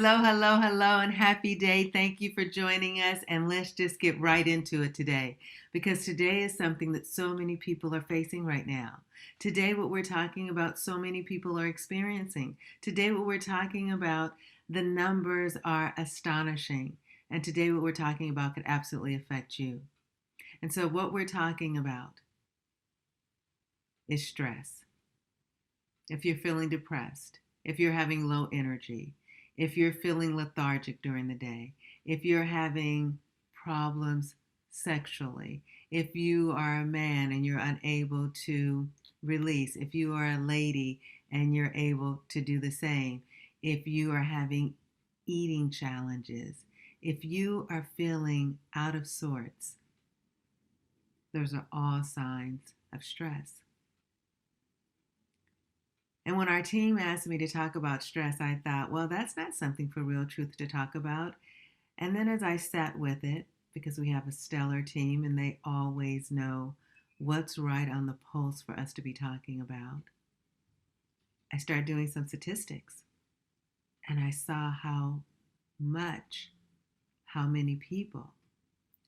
Hello, hello, hello, and happy day. Thank you for joining us. And let's just get right into it today because today is something that so many people are facing right now. Today, what we're talking about, so many people are experiencing. Today, what we're talking about, the numbers are astonishing. And today, what we're talking about could absolutely affect you. And so, what we're talking about is stress. If you're feeling depressed, if you're having low energy, if you're feeling lethargic during the day, if you're having problems sexually, if you are a man and you're unable to release, if you are a lady and you're able to do the same, if you are having eating challenges, if you are feeling out of sorts, those are all signs of stress. And when our team asked me to talk about stress, I thought, well, that's not something for Real Truth to talk about. And then as I sat with it, because we have a stellar team and they always know what's right on the pulse for us to be talking about, I started doing some statistics. And I saw how many people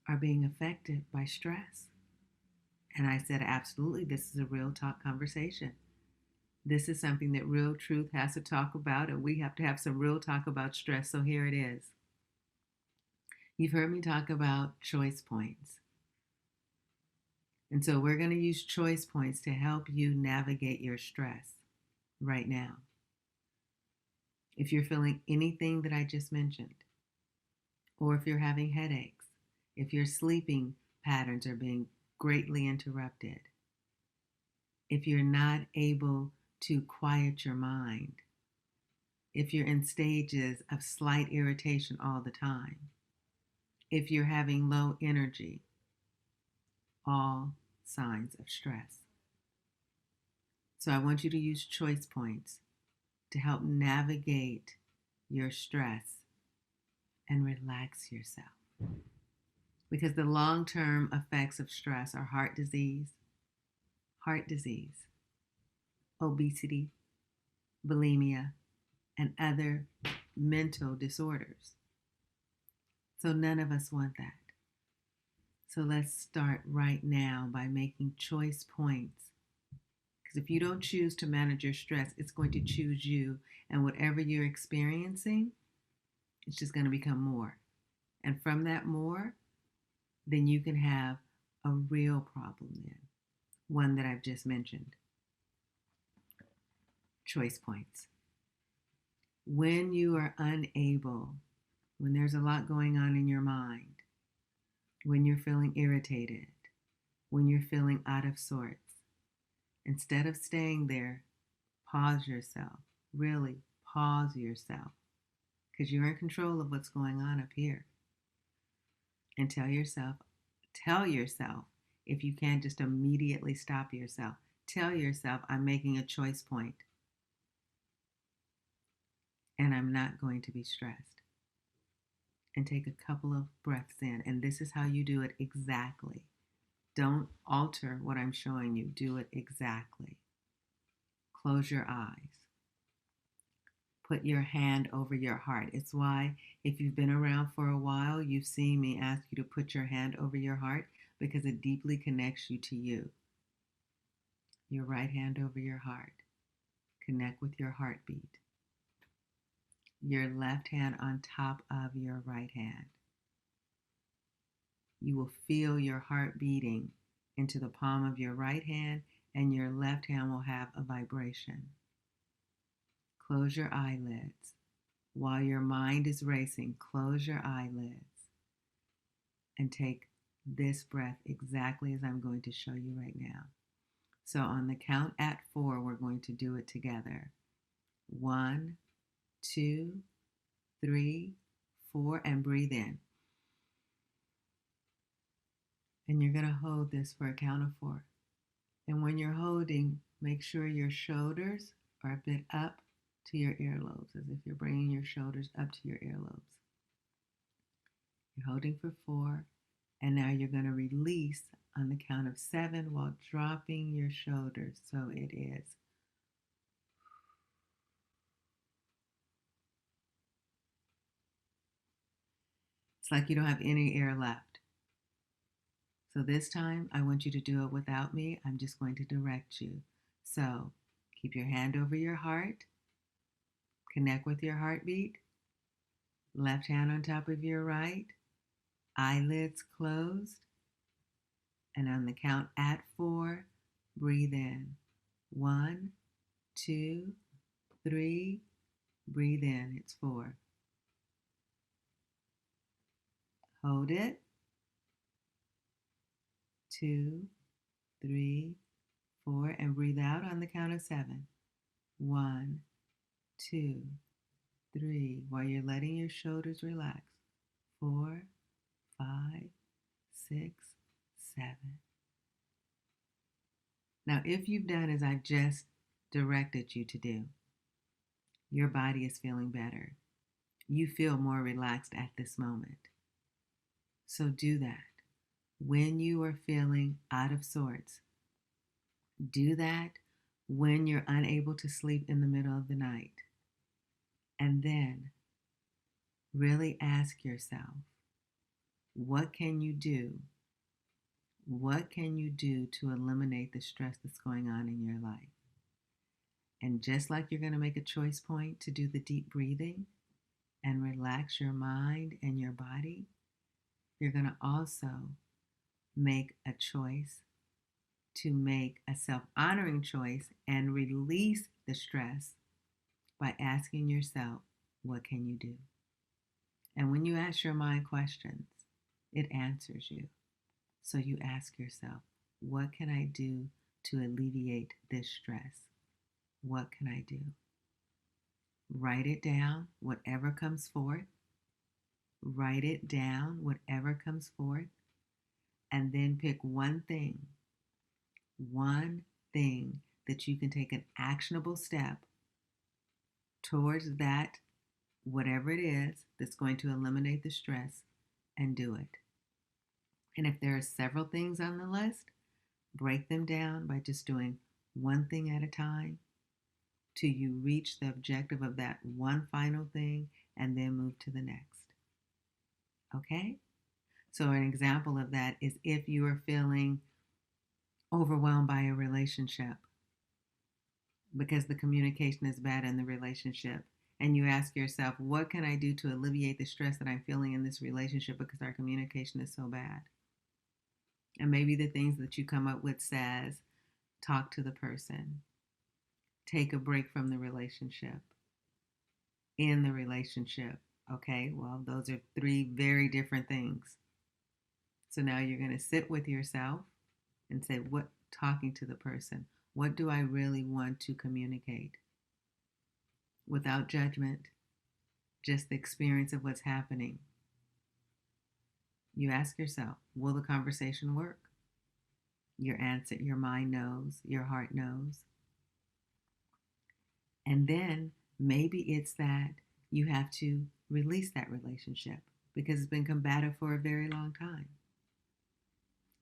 are being affected by stress. And I said, absolutely, this is a real talk conversation. This is something that Real Truth has to talk about, and we have to have some real talk about stress. So here it is. You've heard me talk about choice points. And so we're going to use choice points to help you navigate your stress right now. If you're feeling anything that I just mentioned, or if you're having headaches, if your sleeping patterns are being greatly interrupted, if you're not able to quiet your mind, if you're in stages of slight irritation all the time, if you're having low energy, all signs of stress. So I want you to use choice points to help navigate your stress and relax yourself. Because the long-term effects of stress are heart disease, obesity, bulimia, and other mental disorders. So none of us want that. So let's start right now by making choice points. Because if you don't choose to manage your stress, it's going to choose you. And whatever you're experiencing, it's just going to become more. And from that more, then you can have a real problem then. One that I've just mentioned. Choice points. When you are unable, when there's a lot going on in your mind, when you're feeling irritated, when you're feeling out of sorts, instead of staying there, pause yourself. Really pause yourself. Because you're in control of what's going on up here. And tell yourself, if you can't just immediately stop yourself, tell yourself, I'm making a choice point. And I'm not going to be stressed. And take a couple of breaths in. And this is how you do it exactly. Don't alter what I'm showing you. Do it exactly. Close your eyes. Put your hand over your heart. It's why if you've been around for a while, you've seen me ask you to put your hand over your heart because it deeply connects you to you. Your right hand over your heart. Connect with your heartbeat. Your left hand on top of your right hand. You will feel your heart beating into the palm of your right hand, and your left hand will have a vibration. Close your eyelids. While your mind is racing, close your eyelids and take this breath exactly as I'm going to show you right now. So on the count at 4, we're going to do it together. 1, 2, 3, 4, and breathe in. And you're going to hold this for a count of 4. And when you're holding, make sure your shoulders are a bit up to your earlobes, as if you're bringing your shoulders up to your earlobes. You're holding for 4, and now you're going to release on the count of 7 while dropping your shoulders. So it is. It's like you don't have any air left. So this time, I want you to do it without me. I'm just going to direct you. So keep your hand over your heart. Connect with your heartbeat. Left hand on top of your right. Eyelids closed. And on the count at 4, breathe in. 1, 2, 3. Breathe in. It's 4. Hold it. 2, 3, 4. And breathe out on the count of 7. 1, 2, 3. While you're letting your shoulders relax. 4, 5, 6, 7. Now, if you've done as I've just directed you to do, your body is feeling better. You feel more relaxed at this moment. So do that. When you are feeling out of sorts, do that when you're unable to sleep in the middle of the night. And then really ask yourself, what can you do? What can you do to eliminate the stress that's going on in your life? And just like you're going to make a choice point to do the deep breathing and relax your mind and your body, you're going to also make a choice to make a self-honoring choice and release the stress by asking yourself, what can you do? And when you ask your mind questions, it answers you. So you ask yourself, what can I do to alleviate this stress? What can I do? Write it down, whatever comes forth. Write it down, whatever comes forth. And then pick one thing that you can take an actionable step towards that, whatever it is, that's going to eliminate the stress, and do it. And if there are several things on the list, break them down by just doing one thing at a time till you reach the objective of that one final thing and then move to the next. Okay? So an example of that is if you are feeling overwhelmed by a relationship because the communication is bad in the relationship, and you ask yourself, what can I do to alleviate the stress that I'm feeling in this relationship because our communication is so bad? And maybe the things that you come up with says, talk to the person, take a break from the relationship, in the relationship. Okay, well, those are 3 very different things. So now you're going to sit with yourself and say, what, talking to the person, what do I really want to communicate? Without judgment, just the experience of what's happening. You ask yourself, will the conversation work? Your answer, your mind knows, your heart knows. And then maybe it's that you have to release that relationship because it's been combative for a very long time.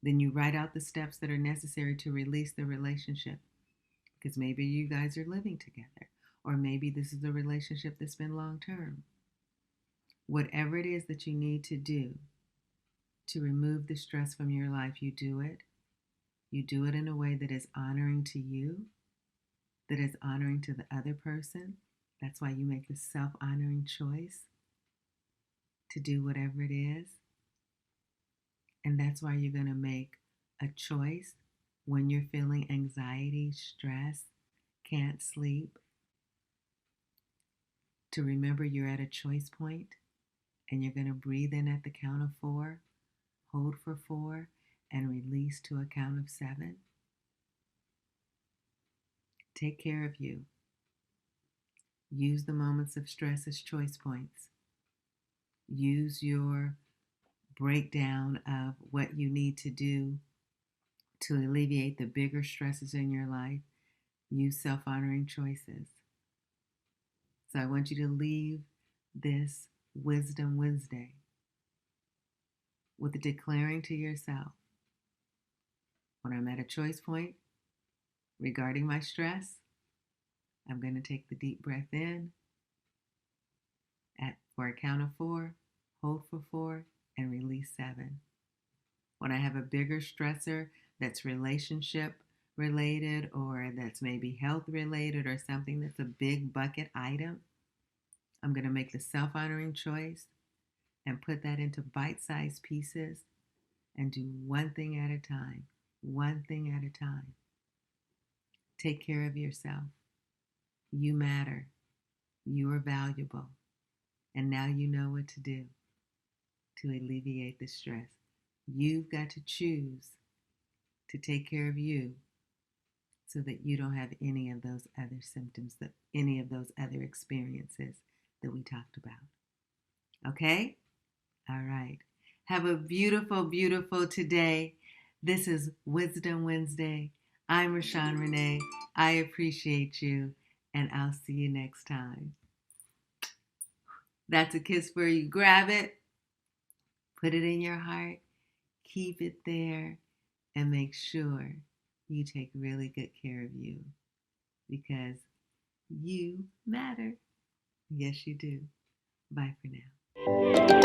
Then you write out the steps that are necessary to release the relationship because maybe you guys are living together, or maybe this is a relationship that's been long term. Whatever it is that you need to do to remove the stress from your life, you do it. You do it in a way that is honoring to you, that is honoring to the other person. That's why you make the self-honoring choice to do whatever it is. And that's why you're going to make a choice when you're feeling anxiety, stress, can't sleep, to remember you're at a choice point and you're going to breathe in at the count of 4, hold for 4, and release to a count of 7. Take care of you. Use the moments of stress as choice points. Use your breakdown of what you need to do to alleviate the bigger stresses in your life. Use self-honoring choices. So I want you to leave this Wisdom Wednesday with declaring to yourself, when I'm at a choice point regarding my stress, I'm going to take the deep breath in for a count of 4, hold for 4, and release 7. When I have a bigger stressor that's relationship related or that's maybe health related or something that's a big bucket item, I'm going to make the self-honoring choice and put that into bite-sized pieces and do one thing at a time. One thing at a time. Take care of yourself. You matter. You are valuable. And now you know what to do to alleviate the stress. You've got to choose to take care of you so that you don't have any of those other symptoms, any of those other experiences that we talked about. Okay? All right. Have a beautiful, beautiful today. This is Wisdom Wednesday. I'm RaShawn-Renée. I appreciate you, and I'll see you next time. That's a kiss for you. Grab it, put it in your heart, keep it there, and make sure you take really good care of you because you matter. Yes, you do. Bye for now.